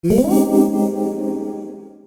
Hello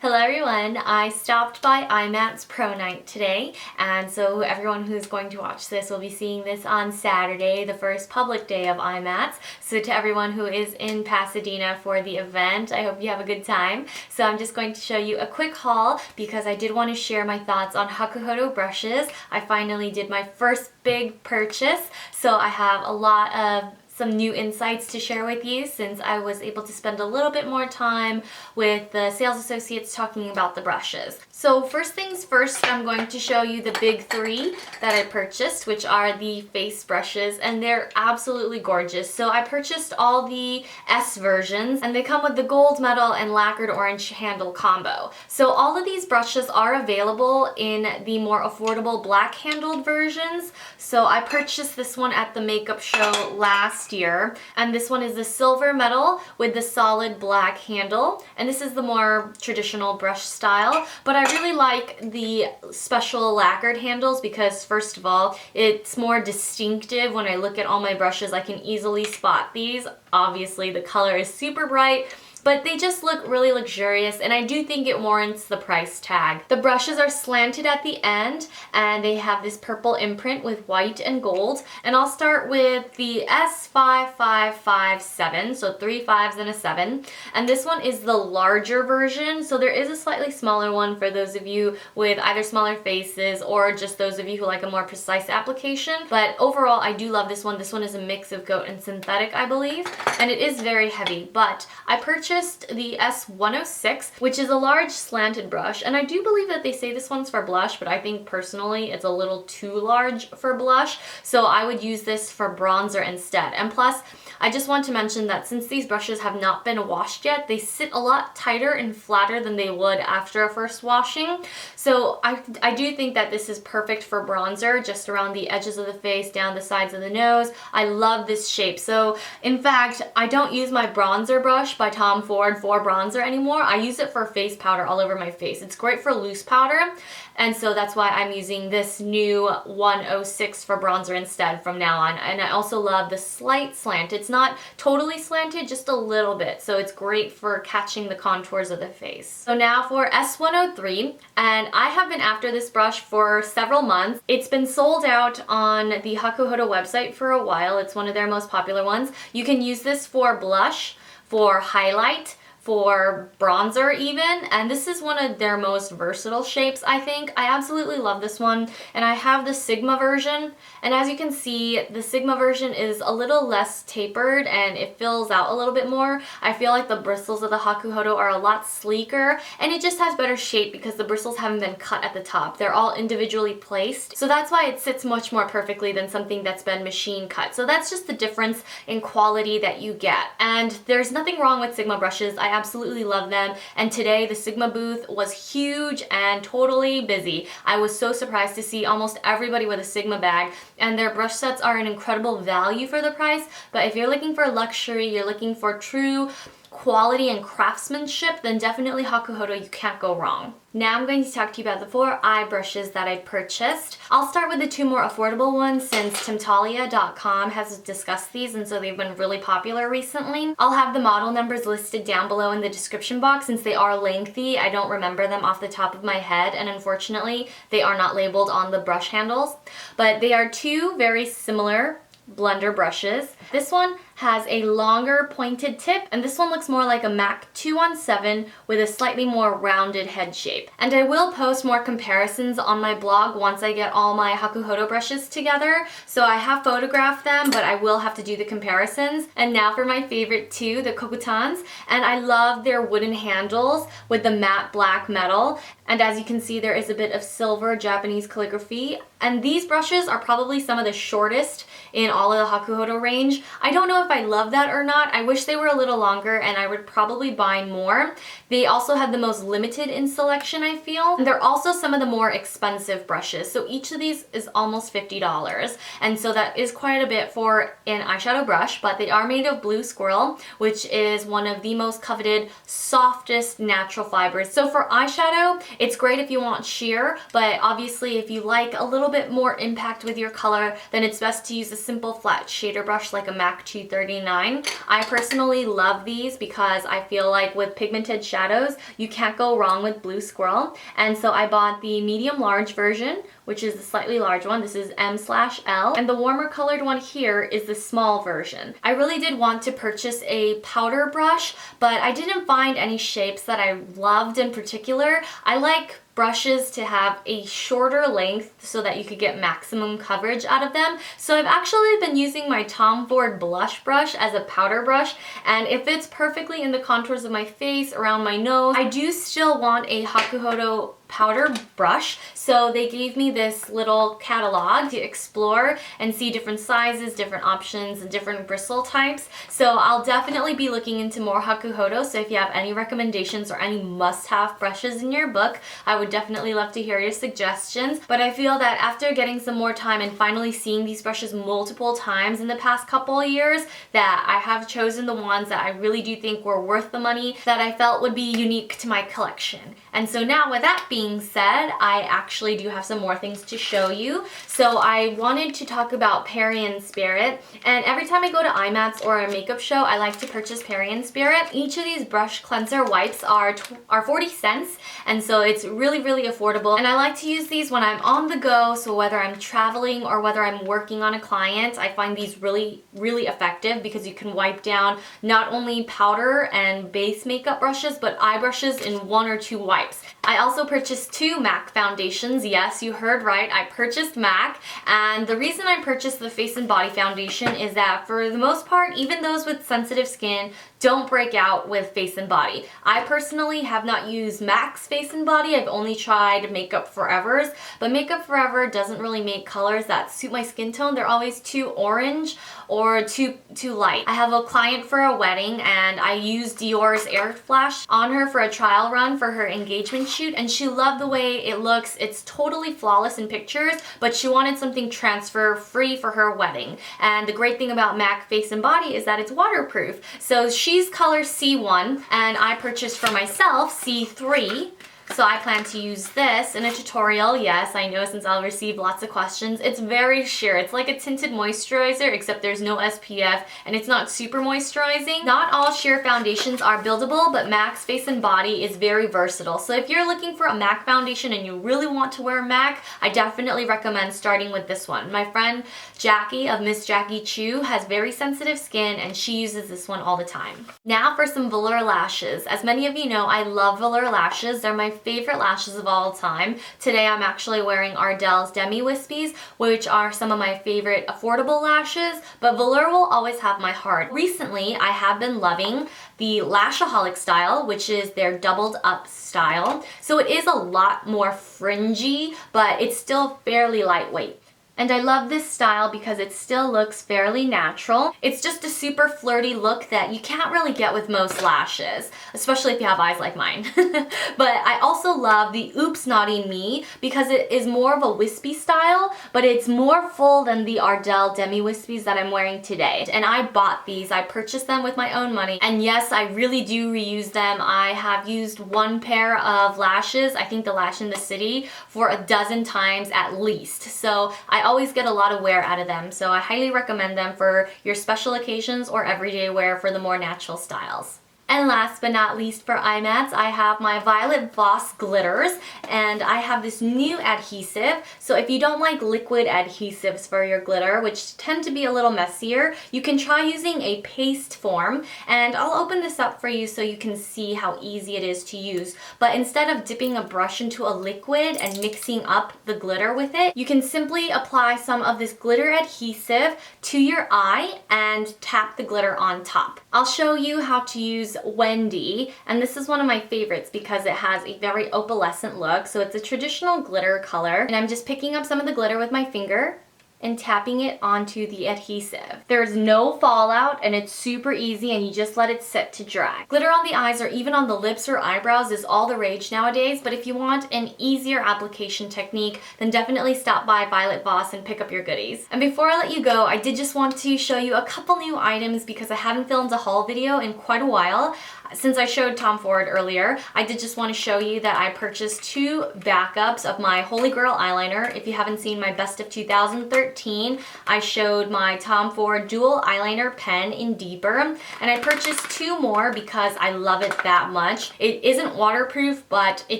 everyone, I stopped by IMATS Pro Night today, and so everyone who's going to watch this will be seeing this on Saturday, the first public day of IMATS. So to everyone who is in Pasadena for the event, I hope you have a good time. So I'm just going to show you a quick haul because I did want to share my thoughts on Hakuhodo brushes. I finally did my first big purchase, so I have a lot of some new insights to share with you since I was able to spend a little bit more time with the sales associates talking about the brushes. So first things first, I'm going to show you the big three that I purchased, which are the face brushes, and they're absolutely gorgeous. So I purchased all the S versions, and they come with the gold metal and lacquered orange handle combo. So all of these brushes are available in the more affordable black handled versions. So I purchased this one at the makeup show last year, and this one is the silver metal with the solid black handle, and this is the more traditional brush style, but I really like the special lacquered handles because first of all, it's more distinctive. When I look at all my brushes, I can easily spot these. Obviously the color is super bright, but they just look really luxurious, and I do think it warrants the price tag. The brushes are slanted at the end, and they have this purple imprint with white and gold. And I'll start with the S5557, so 3 5s and a 7. And this one is the larger version, so there is a slightly smaller one for those of you with either smaller faces or just those of you who like a more precise application. But overall, I do love this one. This one is a mix of goat and synthetic, I believe, and it is very heavy, but I purchased the S106, which is a large slanted brush, and I do believe that they say this one's for blush, but I think personally it's a little too large for blush, so I would use this for bronzer instead. And plus, I just want to mention that since these brushes have not been washed yet, they sit a lot tighter and flatter than they would after a first washing. So I do think that this is perfect for bronzer, just around the edges of the face, down the sides of the nose. I love this shape. So in fact, I don't use my bronzer brush by Tom Ford for bronzer anymore. I use it for face powder all over my face. It's great for loose powder, and so that's why I'm using this new 106 for bronzer instead from now on. And I also love the slight slant. It's not totally slanted, just a little bit, so it's great for catching the contours of the face. So now for S103, and I have been after this brush for several months. It's been sold out on the Hakuhodo website for a while. It's one of their most popular ones. You can use this for blush, for highlight, for bronzer even, and this is one of their most versatile shapes, I think. I absolutely love this one, and I have the Sigma version, and as you can see, the Sigma version is a little less tapered and it fills out a little bit more. I feel like the bristles of the Hakuhodo are a lot sleeker, and it just has better shape because the bristles haven't been cut at the top. They're all individually placed, so that's why it sits much more perfectly than something that's been machine cut. So that's just the difference in quality that you get, and there's nothing wrong with Sigma brushes. I absolutely love them, and today the Sigma booth was huge and totally busy. I was so surprised to see almost everybody with a Sigma bag, and their brush sets are an incredible value for the price. But if you're looking for luxury, you're looking for true quality and craftsmanship, then definitely Hakuhodo, you can't go wrong. Now I'm going to talk to you about the 4 eye brushes that I purchased. I'll start with the 2 more affordable ones since Timtalia.com has discussed these, and so they've been really popular recently. I'll have the model numbers listed down below in the description box since they are lengthy. I don't remember them off the top of my head, and unfortunately they are not labeled on the brush handles. But they are 2 very similar blender brushes. This one has a longer pointed tip, and this one looks more like a MAC 217 with a slightly more rounded head shape. And I will post more comparisons on my blog once I get all my Hakuhodo brushes together. So I have photographed them, but I will have to do the comparisons. And now for my favorite 2, the Kokutans, and I love their wooden handles with the matte black metal. And as you can see, there is a bit of silver Japanese calligraphy. And these brushes are probably some of the shortest in all of the Hakuhodo range. I don't know if I love that or not. I wish they were a little longer, and I would probably buy more. They also have the most limited in selection, I feel. And they're also some of the more expensive brushes. So each of these is almost $50. And so that is quite a bit for an eyeshadow brush, but they are made of blue squirrel, which is one of the most coveted, softest natural fibers. So for eyeshadow, it's great if you want sheer, but obviously if you like a little bit more impact with your color, then it's best to use a simple flat shader brush like a MAC 230 $1.39. I personally love these because I feel like with pigmented shadows, you can't go wrong with Blue Squirrel. And so I bought the medium large version, which is the slightly large one. This is M/L. And the warmer colored one here is the small version. I really did want to purchase a powder brush, but I didn't find any shapes that I loved in particular. I like brushes to have a shorter length so that you could get maximum coverage out of them. So I've actually been using my Tom Ford blush brush as a powder brush, and it fits perfectly in the contours of my face, around my nose. I do still want a Hakuhodo powder brush, so they gave me this little catalog to explore and see different sizes, different options, and different bristle types. So I'll definitely be looking into more Hakuhodo, so if you have any recommendations or any must-have brushes in your book, I would definitely love to hear your suggestions. But I feel that after getting some more time and finally seeing these brushes multiple times in the past couple of years, that I have chosen the ones that I really do think were worth the money, that I felt would be unique to my collection. And so now with that being said, I actually do have some more things to show you. So I wanted to talk about Parian Spirit, and every time I go to IMATS or a makeup show, I like to purchase Parian Spirit. Each of these brush cleanser wipes are 40 cents, and so it's really affordable, and I like to use these when I'm on the go. So whether I'm traveling or whether I'm working on a client, I find these really effective because you can wipe down not only powder and base makeup brushes, but eye brushes in 1 or 2 wipes. I also purchased 2 MAC foundations. Yes, you heard right, I purchased MAC, and the reason I purchased the Face and Body foundation is that for the most part, even those with sensitive skin don't break out with Face and Body. I personally have not used MAC's Face and Body. I've only tried Makeup Forever's, but Makeup Forever doesn't really make colors that suit my skin tone. They're always too orange or too light. I have a client for a wedding, and I used Dior's Air Flash on her for a trial run for her engagement shoot, and she loved the way it looks. It's totally flawless in pictures, but she wanted something transfer free for her wedding. And the great thing about MAC Face and Body is that it's waterproof. So she's color C1, and I purchased for myself C3. So I plan to use this in a tutorial. Yes, I know, since I'll receive lots of questions. It's very sheer. It's like a tinted moisturizer, except there's no SPF and it's not super moisturizing. Not all sheer foundations are buildable, but MAC's Face and Body is very versatile. So if you're looking for a MAC foundation and you really want to wear MAC, I definitely recommend starting with this one. My friend Jackie of Miss Jackie Chu has very sensitive skin, and she uses this one all the time. Now for some Velour lashes. As many of you know, I love Velour lashes. They're my favorite lashes of all time. Today I'm actually wearing Ardell's Demi Wispies, which are some of my favorite affordable lashes, but Velour will always have my heart. Recently, I have been loving the Lashaholic style, which is their doubled up style. So it is a lot more fringy, but it's still fairly lightweight. And I love this style because it still looks fairly natural. It's just a super flirty look that you can't really get with most lashes, especially if you have eyes like mine. But I also love the Oops Naughty Me because it is more of a wispy style, but it's more full than the Ardell Demi Wispies that I'm wearing today. And I bought these. I purchased them with my own money. And yes, I really do reuse them. I have used one pair of lashes, I think the Lash in the City, for a dozen times at least. So I always get a lot of wear out of them, so I highly recommend them for your special occasions or everyday wear for the more natural styles. And last but not least for IMATS, I have my Violet Voss glitters, and I have this new adhesive. So if you don't like liquid adhesives for your glitter, which tend to be a little messier, you can try using a paste form, and I'll open this up for you so you can see how easy it is to use. But instead of dipping a brush into a liquid and mixing up the glitter with it, you can simply apply some of this glitter adhesive to your eye and tap the glitter on top. I'll show you how to use Wendy, and this is one of my favorites because it has a very opalescent look. So it's a traditional glitter color, and I'm just picking up some of the glitter with my finger and tapping it onto the adhesive. There's no fallout, and it's super easy, and you just let it sit to dry. Glitter on the eyes or even on the lips or eyebrows is all the rage nowadays, but if you want an easier application technique, then definitely stop by Violet Voss and pick up your goodies. And before I let you go, I did just want to show you a couple new items because I haven't filmed a haul video in quite a while. Since I showed Tom Ford earlier, I did just want to show you that I purchased 2 backups of my Holy Grail eyeliner. If you haven't seen my best of 2013, I showed my Tom Ford dual eyeliner pen in Deeper, and I purchased 2 more because I love it that much. It isn't waterproof, but it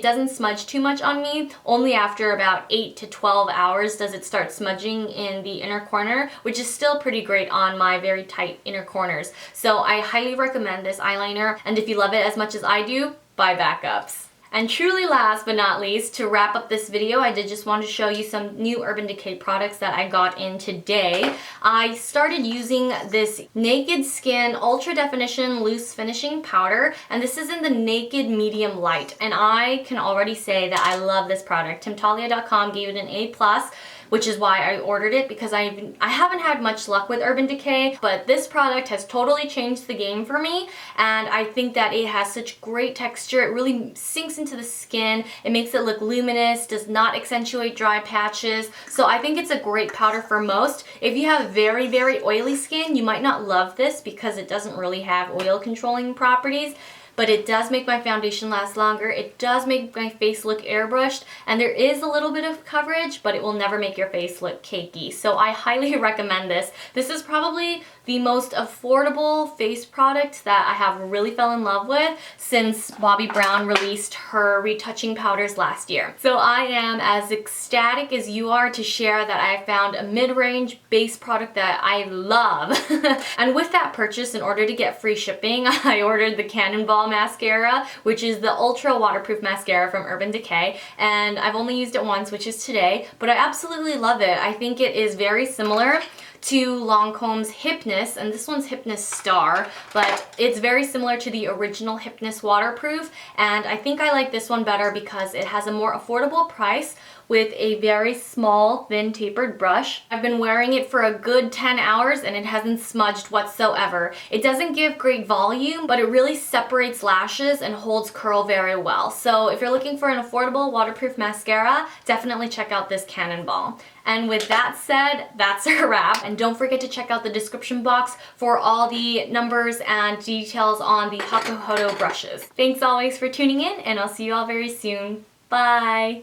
doesn't smudge too much on me. Only after about 8 to 12 hours does it start smudging in the inner corner, which is still pretty great on my very tight inner corners. So I highly recommend this eyeliner, and if you love it as much as I do, buy backups. And truly last but not least, to wrap up this video, I did just want to show you some new Urban Decay products that I got in today. I started using this Naked Skin Ultra Definition Loose Finishing Powder, and this is in the Naked Medium Light, and I can already say that I love this product. TimTalia.com gave it an A+, which is why I ordered it, because I haven't had much luck with Urban Decay, but this product has totally changed the game for me, and I think that it has such great texture. It really sinks into the skin. It makes it look luminous, does not accentuate dry patches, so I think it's a great powder for most. If you have very, very oily skin, you might not love this because it doesn't really have oil controlling properties, but it does make my foundation last longer. It does make my face look airbrushed, and there is a little bit of coverage, but it will never make your face look cakey. So I highly recommend this. This is probably the most affordable face product that I have really fell in love with since Bobbi Brown released her retouching powders last year. So I am as ecstatic as you are to share that I found a mid-range base product that I love. And with that purchase, in order to get free shipping, I ordered the Cannonball mascara, which is the ultra waterproof mascara from Urban Decay, and I've only used it once, which is today, but I absolutely love it. I think it is very similar to Lancome's Hypness, and this one's Hypness Star, but it's very similar to the original Hypness Waterproof, and I think I like this one better because it has a more affordable price with a very small, thin, tapered brush. I've been wearing it for a good 10 hours and it hasn't smudged whatsoever. It doesn't give great volume, but it really separates lashes and holds curl very well. So if you're looking for an affordable waterproof mascara, definitely check out this Cannonball. And with that said, that's a wrap. And don't forget to check out the description box for all the numbers and details on the Hakuhodo brushes. Thanks always for tuning in, and I'll see you all very soon. Bye!